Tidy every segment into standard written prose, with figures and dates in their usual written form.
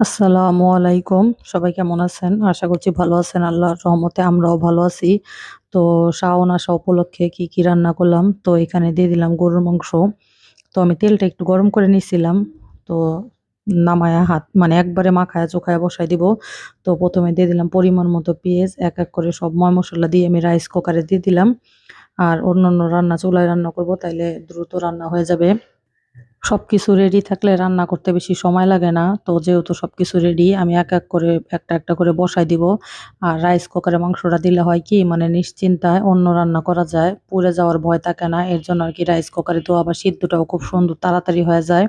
আসসালামু আলাইকুম। সবাই কেমন আছেন? আশা করছি ভালো আছেন। আল্লাহর রহমতে আমরাও ভালো আছি। তো শাওন আসা উপলক্ষে কি রান্না করলাম? তো এখানে দিয়ে দিলাম গরুর মাংস। তো আমি তেলটা একটু গরম করে নিছিলাম। তো নামায়া হাত মানে একবারে মাখায়া চোখায়া বসায় দিব। তো ১ম এ দিয়ে দিলাম পরিমাণ মতো পেঁয়াজ। এক করে সব মসলা দিয়ে আমি রাইস কুকারে দিয়ে দিলাম। আর অন্যান্য রান্না চুলায় রান্না করব তাইলে দ্রুত রান্না হয়ে যাবে। সবকিছু রেডি থাকলে রান্না করতে বেশি সময় লাগে না। তো যেহেতু সবকিছু রেডি আমি এক করে একটা করে বসায় দিব। আর রাইস কুকারে মাংসটা দিলে হয় কি মানে নিশ্চিন্তায় অন্য রান্না করা যায়। পুড়ে যাওয়ার ভয় থাকে না। এর জন্য আরকি রাইস কুকারে তো আবার সিদ্ধটাও খুব সুন্দর তাড়াতাড়ি হয়ে যায়।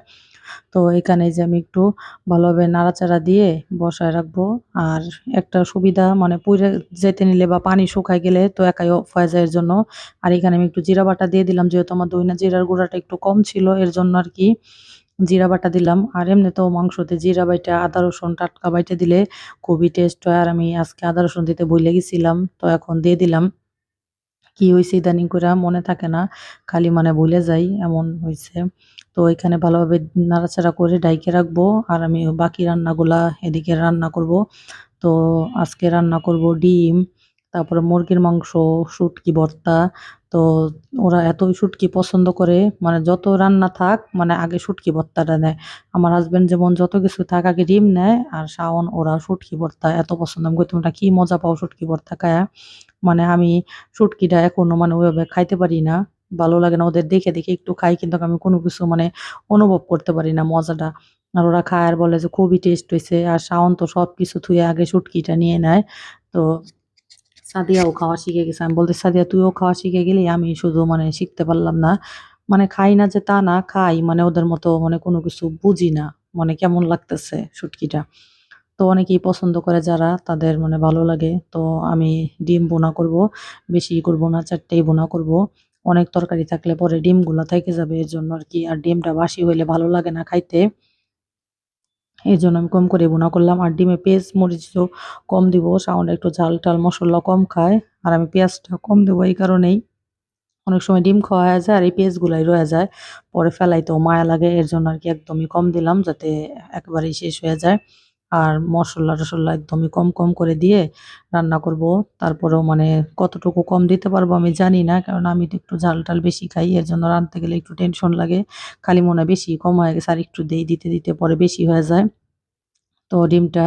তো এখানে এই যে আমি একটু ভালোভাবে নাড়াচাড়া দিয়ে বসায় রাখবো। আর একটা সুবিধা মানে পুইরা যেতে নিলে বা পানি শুকায় গেলে তো একাই অফ হয়ে যায় এর জন্য। আর এখানে আমি একটু জিরা বাটা দিয়ে দিলাম যেহেতু আমার দইনা জিরার গুঁড়াটা একটু কম ছিল এর জন্য আরকি জিরা বাটা দিলাম। আর এমনিতেও মাংসতে জিরা বাইটা, আদা রসুন টাটকা বাইটা দিলে খুবই টেস্ট হয়। আর আমি আজকে আদা রসুন দিতে ভুইলা গেছিলাম। তো এখন দিয়ে দিলাম। কি হইছে ইদানিং কইরা মনে থাকে না। খালি মানে ভুলে যাই এমন হইছে। তো এখানে ভালোভাবে নাড়াচাড়া করে ডাইকে রাখবো। আর আমি বাকি রান্নাগুলা এদিকে রান্না করব। তো আজকে রান্না করব ডিম, তারপরে মুরগির মাংস, শুটকি ভর্তা। তো ওরা এতই শুটকি পছন্দ করে মানে যত রান্না থাক মানে আগে শুটকি ভর্তাটা নেয়। আমার হাসব্যান্ড যেমন যত কিছু থাক আগে ডিম নেয় আর শাওন ওরা শুটকি ভর্তা এত পছন্দ। আমি কই তোমরা কি মজা পাও শুটকি ভর্তা খায়া? মানে আমি শুটকিটা এখনো মানে ওইভাবে খাইতে পারি না। ভালো লাগে না। ওদের দেখে একটু খাই কিন্তু আমি কোনো কিছু মানে অনুভব করতে পারি না মজাটা। আর ওরা খায় আর বলে যে খুবই টেস্ট হইছে। আর শাওন তো সবকিছু থুইয়া আগে শুটকিটা নিয়ে নেয়। তো সাদিয়াও খাওয়া শিখে গেছে। আমি বলতেছি, "সাদিয়া তুইও খাওয়া শিখে গেলি, আমি শুধু মানে শিখতে পারলাম না।" মানে খাই না যে তা না, খাই মানে ওদের মতো মানে কোনো কিছু বুঝি না। মানে কেমন লাগতেছে শুটকিটা। তো অনেকেই পছন্দ করে যারা তাদের মানে ভালো লাগে। তো আমি ডিম ভুনা করব। বেশি করব না, ৪ টেই ভুনা করব। অনেক তরকারি থাকলে পরে ডিমগুলা থাইকা যাবে এজন্য আরকি। আর ডিমটা বাসি হইলে ভালো লাগে না খাইতে। এজন্য আমি কম করে ভুনা করলাম। আর ডিমে পেঁয়াজ মরিচও কম দিব। শাওন একটু ঝাল-টাল মসল্লা কম খায়। আর আমি পেঁয়াজটা কম দেবো এই কারণেই। অনেক সময় ডিম খাওয়া হয়ে যায় আর এই পেঁয়াজগুলাই রয়ে যায়। পরে ফেলাইতেও মায়া লাগে। এর জন্য আরকি একদমই কম দিলাম যাতে একেবারেই শেষ হয়ে যায়। আর মসল্লা-টসল্লা একদমই কম করে দিয়ে রান্না করব। তারপরেও মানে কতটুকু কম দিতে পারবো আমি জানি না। কারণ আমি তো একটু ঝাল-টাল বেশি খাই। এর জন্য রাঁধতে গেলে একটু টেনশন লাগে। খালি মনে হয় বেশি কম হয়ে গেছে। আরেকটু দেই দিতে পরে বেশি হয়ে যায়। তো ডিমটা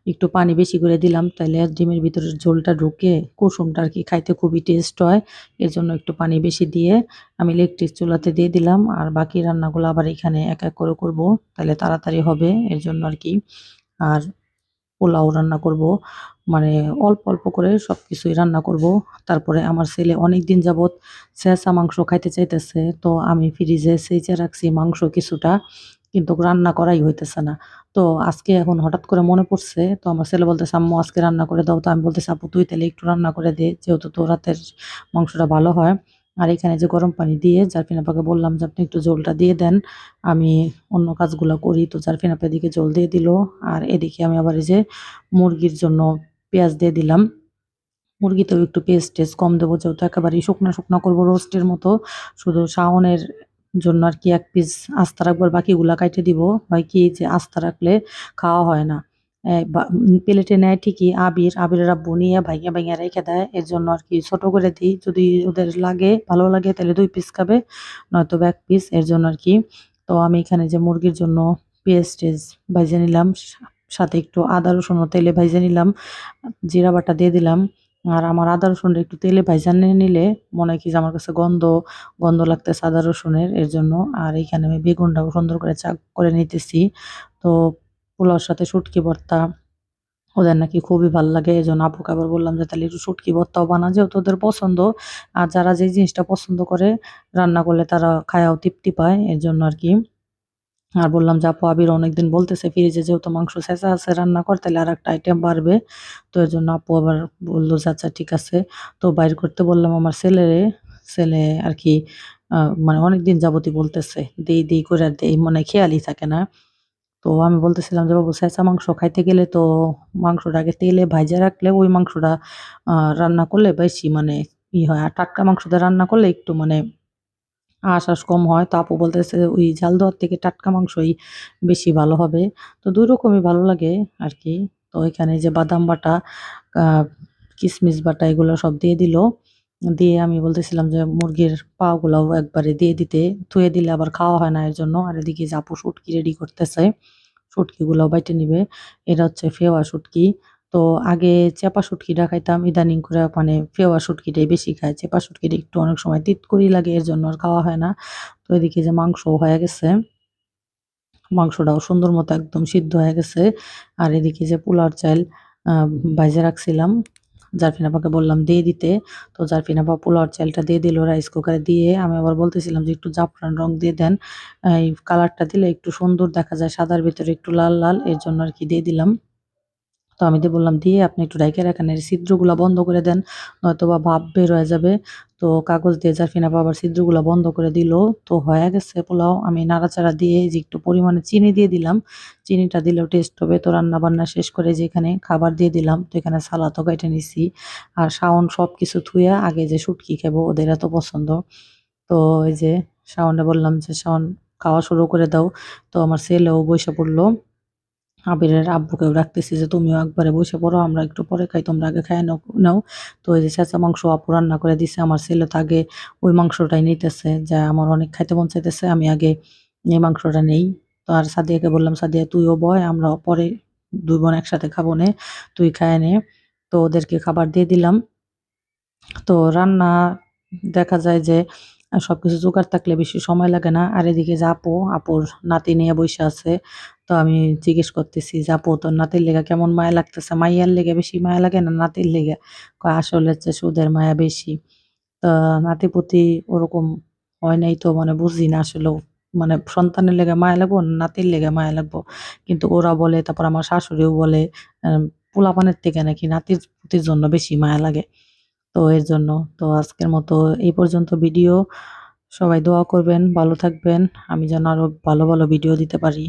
একটু পানি বেশি করে দিলাম। তাইলে ডিমের ভিতরে ঝোলটা ঢুকে কুসুমটা আরকি খাইতে খুবই টেস্ট হয়। এজন্য একটু পানি বেশি দিয়ে আমি ইলেকট্রিক চুলাতে দিয়ে দিলাম। আর বাকি রান্নাগুলো আবার এখানে এক করে করব। তাইলে তাড়াতাড়ি হবে। এর জন্য আরকি। আর পোলাও রান্না করব। মানে অল্প করে সবকিছুই রান্না করব। তারপরে আমার ছেলে অনেকদিন যাবৎ স্যাঁচা মাংস খাইতে চাইতেছে। তো আমি ফ্রিজে সেইচা রাখছি মাংস কিছুটা। কিন্তু রান্না করাই হইতেছে না। তো আজকে এখন হঠাৎ করে মনে পড়ছে। তো আমার ছেলে বলতেছে, "আম্মু আজকে রান্না করে দাও।" তো আমি বলতেছি, "আপু তুই তাইলে একটু রান্না করে দে। যেহেতু তোর হাতের মাংসটা ভালো হয়।" আর এখানে যে গরম পানি দিয়ে জারফিন আপাকে বললাম যে, "আপনি একটু ঝোলটা দিয়ে দেন। আমি অন্য কাজগুলা করি।" তো জারফিন আপা এদিকে ঝোল দিয়ে দিল। আর এদিকে আমি আবার এই যে মুরগির জন্য পেঁয়াজ দিয়ে দিলাম। মুরগিতেও একটু পেস্ট-টেস্ট কম দেবো যেহেতু একেবারেই শুকনা করবো রোস্টের মতো। শুধু শাওনের জন্য আরকি ১ পিস আস্তা রাখবো আর বাকিগুলা কাইটে দিব। হয় কি যে আস্তা রাখলে খাওয়া হয় না। বা প্লেটে নেয় ঠিকই আবিরের আব্বু নিয়ে ভাইঙা রাইখা দেয়। এর জন্য আরকি ছোট করে দেই। যদি ওদের লাগে, ভালো লাগে তাহলে ২ পিস খাবে, নয়তোবা ১ পিস এর জন্য আরকি। তো আমি এখানে যে মুরগির জন্য পেঁয়াজ-টেয়াজ ভাইজা নিলাম। সাথে একটু আদা রসুনও তেলে ভাইজা নিলাম। জিরা বাটা দিয়ে দিলাম। আর আমার আদা রসুনটা একটু তেলে ভাইজা নিলে মনে হয় কি যে আমার কাছে গন্ধ লাগতেছে আদা রসুনের এর জন্য। আর এইখানে আমি বেগুনটাও সুন্দর করে করে নিতেছি। তো পোলাওর সাথে শুটকি ভর্তা ওদের নাকি খুবই ভাল লাগে। এজন্য আপুকে আবার বললাম যে, "তাহলে একটু শুটকি ভর্তাও বানা যেহেতু ওদের পছন্দ।" আর যারা যে জিনিসটা পছন্দ করে রান্না করলে তারা খায়াও তৃপ্তি পায়। এর জন্য আরকি। আর বললাম যে, "আপু আবির অনেকদিন বলতেছে ফ্রিজে যেহেতু মাংস ছেঁচা আছে রান্না কর তাইলে আরেকটা আইটেম বাড়বে।" তো এজন্য আপু আবার বলল যে, "আচ্ছা ঠিক আছে।" তো বাইর করতে বললাম আমার ছেলেরে। ছেলে আরকি আ মানে অনেকদিন যাবতই বলতেছে, "দেই করে আর দেই।" মানে খেয়ালই থাকে না। তো আমি বলতেছিলাম যে, "বাবু ছেঁচা মাংস খাইতে গেলে তো মাংসটা আগে তেলে ভাইজা রাখলে ওই মাংসটা আ রান্না করলে বেশি মানে হয়। আর টাটকা মাংস দিয়ে রান্না করলে একটু মানে আঁশ কম হয়। তো আপু বলতেছে ওই জাল দেওয়ার থেকে টাটকা মাংসই বেশি ভালো হবে। তো ২ রকমই ভালো লাগে আরকি। তো এখানে যে বাদাম বাটা, আ কিশমিশ বাটা এগুলো সব দিয়ে দিল। দিয়ে আমি বলতেছিলাম যে মুরগির পাগুলাও একবারে দিয়ে দিতে, ধুয়ে দিলে আবার খাওয়া হয় না এজন্য। আর এদিকে যে আপু শুটকি রেডি করতেছে। শুটকিগুলাও বাইটে নিবে। এটা হচ্ছে ফেওয়া শুটকি। তো আগে চেপা শুটকিটা খাইতাম। ইদানিং করে মানে ফেওয়া শুটকিটাই বেশি খাই। চেপা শুটকিটা একটু অনেক সময় তিতকুরি লাগে এর জন্য আর খাওয়া হয় না। তো এদিকে যে মাংসও হয়ে গেছে। মাংসটাও সুন্দর মতো একদম সিদ্ধ হয়ে গেছে। আর এদিকে যে পোলাওর চাল আ ভাইজা রাখছিলাম। জারফিন আপাকে বললাম দিয়ে দিতে। তো জারফিন আপা পোলাওর চালটা দিয়ে দিল রাইস কুকারে দিয়ে। আমি আবার বলতেছিলাম যে একটু জাফরান রং দিয়ে দেন। এই কালারটা দিলে একটু সুন্দর দেখা যায় সাদার ভিতরে একটু লাল, লাল এর জন্য আরকি দিয়ে দিলাম। তো আমি দিয়ে বললাম, "দিয়ে আপনি একটু ঢাইকা রাখেন, এর ছিদ্রগুলা বন্ধ করে দেন, নয়তোবা ভাপ বের হয়ে যাবে।" তো কাগজ দিয়ে জারফিন আপা আবার ছিদ্রগুলা বন্ধ করে দিল। তো হয়ে গেছে পোলাও। আমি নাড়াচাড়া দিয়ে এই যে একটু পরিমাণে চিনি দিয়ে দিলাম। চিনিটা দিলেও টেস্ট হবে। তো রান্না-বান্না শেষ করে যে এখানে খাবার দিয়ে দিলাম। তো এখানে সালাদও কাইটে নিছি। আর শাওন সবকিছু থুইয়া আগে যে শুটকি খাবো ওদের এত পছন্দ। তো এই যে শাওনরে বললাম যে, "শাওন খাওয়া শুরু করে দাও।" তো আমার ছেলেও বইসা পড়ল। আবিরের আব্বুকেও ডাকতেছি যে, "তুমিও একবারে বইসা পড়ো, আমরা একটু পরে খাই, তোমরা আগে খাইয়া নাও।" তো এই যে চেঁচা মাংস আপু রান্না করে দিছে। আমার ছেলে তো আগে ওই মাংসটাই নিতেছে যে, "আমার অনেক খাইতে মন চাইতেছে, আমি আগে এই মাংসটা নেই।" তো আর সাদিয়াকে বললাম, "সাদিয়া তুইও বয়, আমরাও পরে ২ বোন একসাথে খাবো নে, তুই খাইয়া নে।" তো ওদেরকে খাবার দিয়ে দিলাম। তো রান্না দেখা যায় যে সবকিছু জোগাড় থাকলে বেশি সময় লাগে না। আর এদিকে যে আপুর নাতি নিয়ে বইসা আছে। তো আমি জিজ্ঞেস করতেছি যে, "আপু তোর নাতির লেগা কেমন মায়া লাগতেছে? মাইয়ার লেগে বেশি মায়া লাগে না নাতির লেগে?" কয়, "আসলে হচ্ছে সুদের মায়া বেশি।" তা নাতি-পুতি ওরকম হয় নাই তো মানে বুঝি না আসলেও। মানে সন্তানের লেগে মায়া লাগবো না নাতির লেগে মায়া লাগবো। কিন্তু ওরা বলে তারপর আমার শাশুড়িও বলে পোলাপানের থেকে নাকি নাতির পুতির জন্য বেশি মায়া লাগে। তো এর জন্য। তো আজকের মতো এই পর্যন্ত ভিডিও। সবাই দোয়া করবেন, ভালো থাকবেন। আমি যেন আরো ভালো, ভালো ভিডিও দিতে পারি।